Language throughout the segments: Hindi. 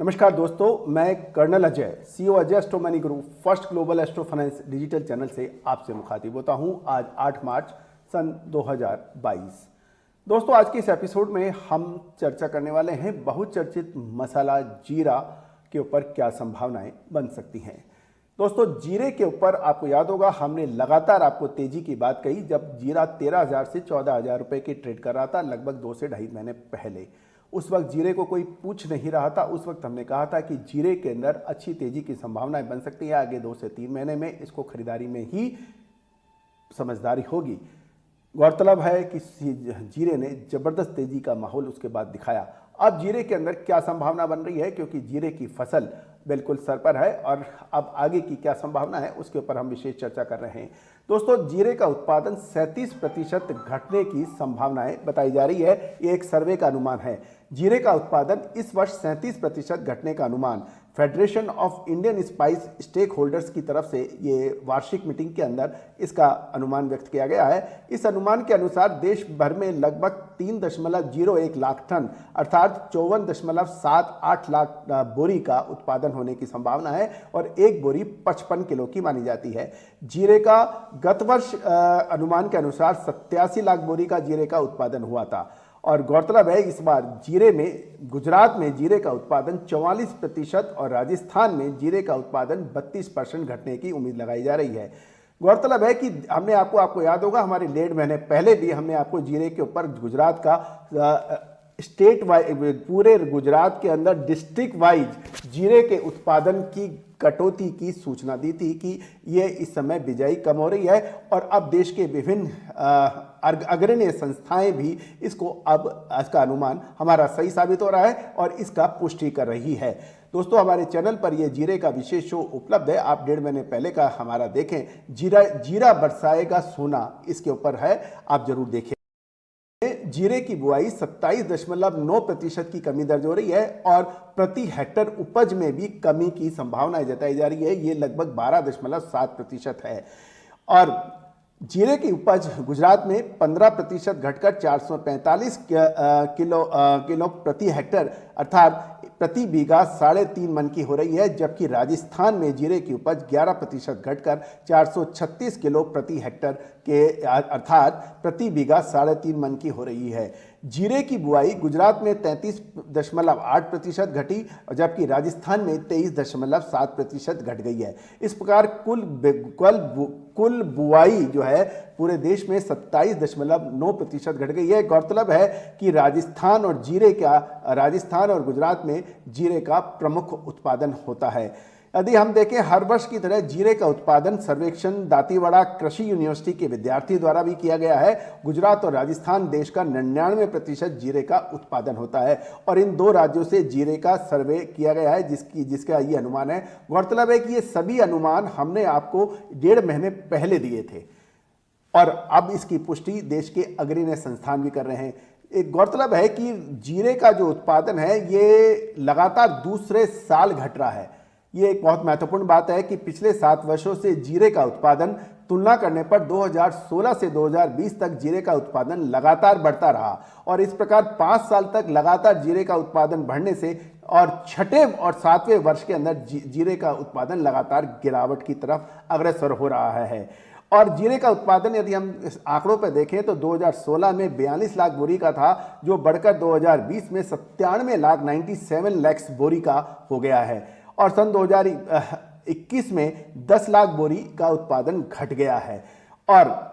नमस्कार दोस्तों, मैं colonel Ajay, CEO Ajay astro money guru first global astro finance digital channel से आपसे मुखातिब होता हूं। आज 8 मार्च सन 2022। दोस्तों, आज के इस एपिसोड में हम चर्चा करने वाले हैं बहुचर्चित मसाला जीरा के ऊपर क्या संभावनाएं बन सकती हैं। दोस्तों, जीरे के ऊपर आपको याद होगा हमने लगातार आपको तेजी की बात कही जब जीरा 13,000 से 14,000 रुपए की ट्रेड कर रहा था लगभग 2 से ढाई महीने पहले। उस वक्त जीरे को कोई पूछ नहीं रहा था। उस वक्त हमने कहा था कि जीरे के अंदर अच्छी तेजी की संभावनाएं बन सकती है। आगे 2 से 3 महीने में इसको खरीदारी में ही समझदारी होगी। गौरतलब है कि जीरे ने जबरदस्त तेजी का माहौल उसके बाद दिखाया। अब जीरे के अंदर क्या संभावना बन रही है, क्योंकि जीरे की फसल बिल्कुल सर पर है और अब आगे की क्या संभावना है उसके ऊपर हम विशेष चर्चा कर रहे हैं। दोस्तों, जीरे का उत्पादन 37% घटने की संभावनाएं बताई जा रही है। ये एक सर्वे का अनुमान है। जीरे का उत्पादन इस वर्ष 37% घटने का अनुमान federation of Indian spice stakeholders की तरफ से ये वार्षिक मीटिंग के अंदर इसका अनुमान व्यक्त किया गया है। इस अनुमान के अनुसार देश भर में लगभग 3.01 लाख टन अर्थात 54.78 लाख बोरी का उत्पादन होने की संभावना है और एक बोरी 55 किलो की मानी जाती है। जीरे का गत वर्ष अनुमान के अनुसार 87 लाख बोरी का जीरे का उत्पादन हुआ था और गौरतलब है इस बार जीरे में गुजरात में जीरे का उत्पादन 44% और राजस्थान में जीरे का उत्पादन 32% घटने की उम्मीद लगाई जा रही है। गौरतलब है कि हमने आपको याद होगा हमारे 1.5 महीने पहले भी हमने आपको जीरे के ऊपर गुजरात का स्टेट वाइज पूरे गुजरात के अंदर डिस्ट्रिक्ट वाइज जीरे के उत्पादन की कटौती की सूचना दी थी कि ये इस समय बिजाई कम हो रही है और अब देश के विभिन्न अग्रणी संस्थाएं भी इसका अनुमान हमारा सही साबित हो रहा है और इसका पुष्टि कर रही है। दोस्तों, हमारे चैनल पर ये जीरे का विशेष शो उपलब्ध है। आप 1.5 महीने पहले का हमारा देखें। जीरा बरसाएगा सोना इसके ऊपर है, आप जरूर देखें। जीरे की बुआई 27.9% की कमी दर्ज हो रही है और प्रति हेक्टर उपज में भी कमी की संभावना जताई जा रही है। ये लगभग 12.7% है और जीरे की उपज गुजरात में 15% घटकर 445 किलो प्रति हेक्टर अर्थात प्रति बीघा 3.5 मन की हो रही है, जबकि राजस्थान में जीरे की उपज 11% घटकर 436 किलो प्रति हेक्टर के अर्थात प्रति बीघा 3.5 मन की हो रही है। जीरे की बुआई गुजरात में 33.8% घटी जबकि राजस्थान में 23.7% घट गई है। इस प्रकार कुल बुआई जो है पूरे देश में 27.9% घट गई है। गौरतलब है कि राजस्थान और गुजरात में जीरे का प्रमुख उत्पादन होता है। यदि हम देखें हर वर्ष की तरह जीरे का उत्पादन सर्वेक्षण दांतीवाड़ा कृषि यूनिवर्सिटी के विद्यार्थी द्वारा भी किया गया है। गुजरात और राजस्थान देश का 99% जीरे का उत्पादन होता है और इन 2 राज्यों से जीरे का सर्वे किया गया है जिसका ये अनुमान है। गौरतलब है कि ये सभी अनुमान हमने आपको 1.5 महीने पहले दिए थे और अब इसकी पुष्टि देश के अग्रणी संस्थान भी कर रहे हैं। एक गौरतलब है कि जीरे का जो उत्पादन है ये लगातार दूसरे साल घट रहा है। ये एक बहुत महत्वपूर्ण बात है कि पिछले 7 वर्षों से जीरे का उत्पादन तुलना करने पर 2016 से 2020 तक जीरे का उत्पादन लगातार बढ़ता रहा और इस प्रकार 5 साल तक लगातार जीरे का उत्पादन बढ़ने से और 6ठे और 7वें वर्ष के अंदर जीरे का उत्पादन लगातार गिरावट की तरफ अग्रसर हो रहा है। और जीरे का उत्पादन यदि हम इस आंकड़ों पर देखें तो 2016 में 42 लाख बोरी का था, जो बढ़कर 2020 में 97 लाख बोरी का हो गया है और सन 2021 में 10 लाख बोरी का उत्पादन घट गया है। और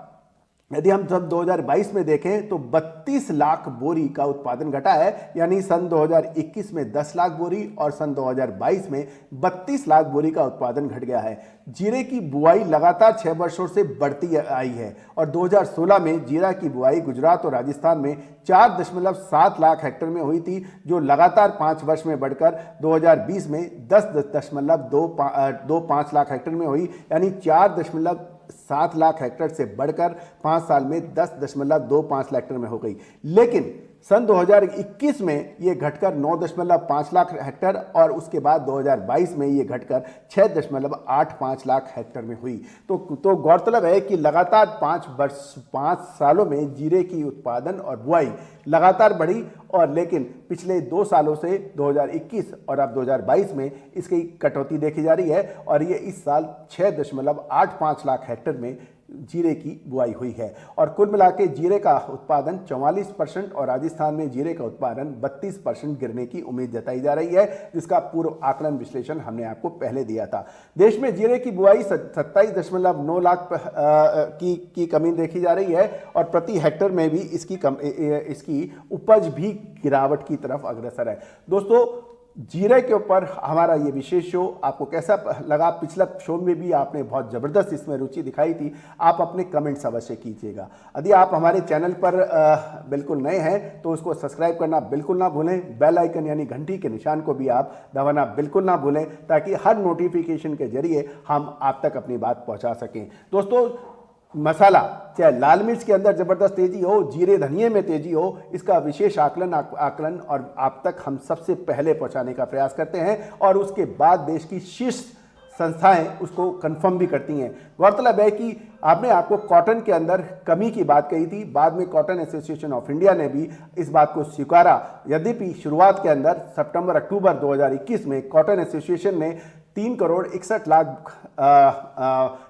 यदि हम सब 2022 में देखें तो 32 लाख बोरी का उत्पादन घटा है, यानी सन 2021 में 10 लाख बोरी और सन 2022 में 32 लाख बोरी का उत्पादन घट गया है। जीरे की बुआई लगातार 6 वर्षों से बढ़ती आई है और 2016 में जीरा की बुआई गुजरात और राजस्थान में 4.7 लाख हेक्टेयर में हुई थी, जो लगातार 5 वर्ष में बढ़कर 2020 में 10.25 लाख हेक्टेयर में हुई, यानी 7 लाख हेक्टेयर से बढ़कर 5 साल में 10.25 लाख हेक्टेयर में हो गई। लेकिन सन 2021 में ये घटकर 9.5 लाख हेक्टेयर और उसके बाद 2022 में ये घटकर 6.85 लाख हेक्टेयर में हुई। तो गौरतलब है कि लगातार 5 सालों में जीरे की उत्पादन और बुआई लगातार बढ़ी, और लेकिन पिछले 2 सालों से 2021 और अब 2022 में इसकी कटौती देखी जा रही है, और ये इस साल 6.85 लाख हेक्टेयर में जीरे की बुआई हुई है। और कुल मिला के जीरे का उत्पादन 44% और राजस्थान में जीरे का उत्पादन 32% गिरने की उम्मीद जताई जा रही है, जिसका पूर्व आकलन विश्लेषण हमने आपको पहले दिया था। देश में जीरे की बुआई 27.9 लाख की कमी देखी जा रही है, और प्रति हेक्टेयर में भी इसकी उपज भी गिरावट की तरफ अग्रसर है। दोस्तों, जीरे के ऊपर हमारा ये विशेष शो आपको कैसा लगा? पिछला शो में भी आपने बहुत ज़बरदस्त इसमें रुचि दिखाई थी। आप अपने कमेंट्स अवश्य कीजिएगा। यदि आप हमारे चैनल पर बिल्कुल नए हैं तो उसको सब्सक्राइब करना बिल्कुल ना भूलें। बेल आइकन यानी घंटी के निशान को भी आप दबाना बिल्कुल ना भूलें, ताकि हर नोटिफिकेशन के जरिए हम आप तक अपनी बात पहुँचा सकें। दोस्तों, मसाला चाहे लाल मिर्च के अंदर जबरदस्त तेजी हो, जीरे धनिये में तेजी हो, इसका विशेष आकलन और आप तक हम सबसे पहले पहुंचाने का प्रयास करते हैं, और उसके बाद देश की शीर्ष संस्थाएं उसको कंफर्म भी करती हैं। गौरतलब है कि आपको कॉटन के अंदर कमी की बात कही थी, बाद में कॉटन एसोसिएशन ऑफ इंडिया ने भी इस बात को स्वीकारा। यद्यपि शुरुआत के अंदर सितंबर-अक्टूबर 2021 में कॉटन एसोसिएशन ने 3 करोड़ 61 लाख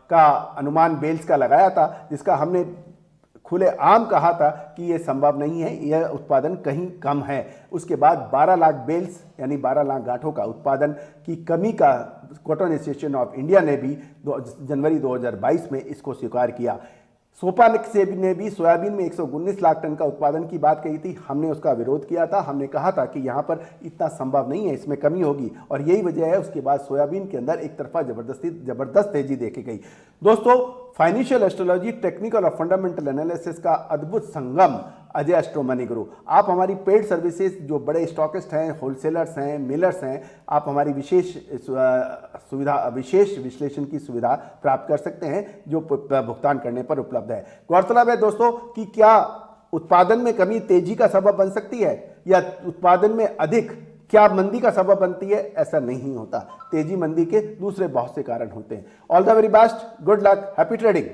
का अनुमान बेल्स का लगाया था, जिसका हमने खुले आम कहा था कि यह संभव नहीं है, यह उत्पादन कहीं कम है। उसके बाद 12 लाख बेल्स यानी 12 लाख गांठों का उत्पादन की कमी का कॉटन एसोसिएशन ऑफ इंडिया ने भी जनवरी 2022 में इसको स्वीकार किया। सोपा ने भी सोयाबीन में 119 लाख टन का उत्पादन की बात कही थी। हमने उसका विरोध किया था। हमने कहा था कि यहाँ पर इतना संभव नहीं है, इसमें कमी होगी, और यही वजह है उसके बाद सोयाबीन के अंदर एक तरफा जबरदस्त तेजी देखी गई। दोस्तों, फाइनेंशियल एस्ट्रोलॉजी, टेक्निकल और फंडामेंटल एनालिसिस का अद्भुत संगम अजय एस्ट्रो मनी गुरु। आप हमारी पेड सर्विसेज, जो बड़े स्टॉकिस्ट हैं, होलसेलर्स हैं, मिलर्स हैं, आप हमारी विशेष विश्लेषण की सुविधा प्राप्त कर सकते हैं, जो भुगतान करने पर उपलब्ध है। गौरतलब है दोस्तों कि क्या उत्पादन में कमी तेजी का सबब बन सकती है, या उत्पादन में अधिक क्या मंदी का सबब बनती है? ऐसा नहीं होता। तेजी मंदी के दूसरे बहुत से कारण होते हैं। All the very best, good luck, happy trading.